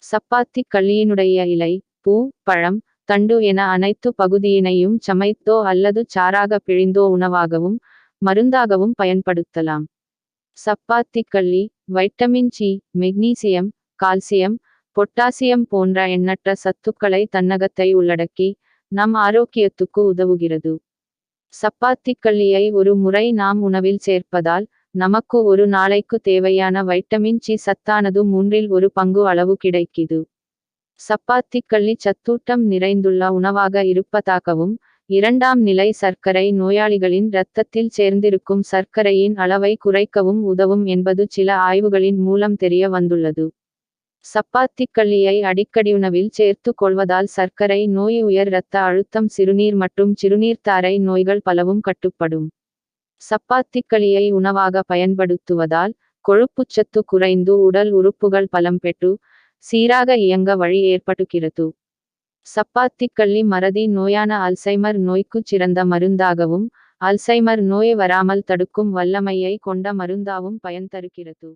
சப்பாத்தி கள்ளியினுடைய இலை, பூ, பழம், தண்டு என அனைத்து பகுதியினையும் சமைத்தோ அல்லது சாறாக பிழிந்தோ உணவாகவும் மருந்தாகவும் பயன்படுத்தலாம். சப்பாத்தி கள்ளி vitamin C, magnesium, calcium, potassium போன்ற எண்ணற்ற சத்துக்களை தன்னகத்தை உள்ளடக்கி நம் ஆரோக்கியத்துக்கு உதவுகிறது. சப்பாத்தி கள்ளியை ஒரு முறை நாம் உணவில் சேர்ப்பதால் நமக்கு ஒரு நாளைக்கு தேவையான வைட்டமின் சி சத்தானது 1/3 பங்கு அளவு கிடைக்கிது. சப்பாத்தி கள்ளி சத்தூட்டம் நிறைந்துள்ள உணவாக இருப்பதாகவும் 2ஆம் நிலை சர்க்கரை நோயாளிகளின் இரத்தத்தில் சேர்ந்திருக்கும் சர்க்கரையின் அளவை குறைக்கவும் உதவும் என்பது சில ஆய்வுகளின் மூலம் தெரிய வந்துள்ளது. சப்பாத்தி கள்ளியை அடிக்கடி உணவில் சேர்த்து கொள்வதால் சர்க்கரை நோய், உயர் இரத்த அழுத்தம், சிறுநீர் மற்றும் சிறுநீர்த்தாரை நோய்கள் பலவும் கட்டுப்படும். சப்பாத்தி களியை உணவாக பயன்படுத்துவதால் கொழுப்புச்சத்து குறைந்து உடல் உறுப்புகள் பலம் பெற்று சீராக இயங்க வழி ஏற்படுகிறது. சப்பாத்தி கள்ளி மறதி நோயான அல்சைமர் நோய்க்கு சிறந்த மருந்தாகவும் அல்சைமர் நோய் வராமல் தடுக்கும் வல்லமையை கொண்ட மருந்தாவும் பயன் தருகிறது.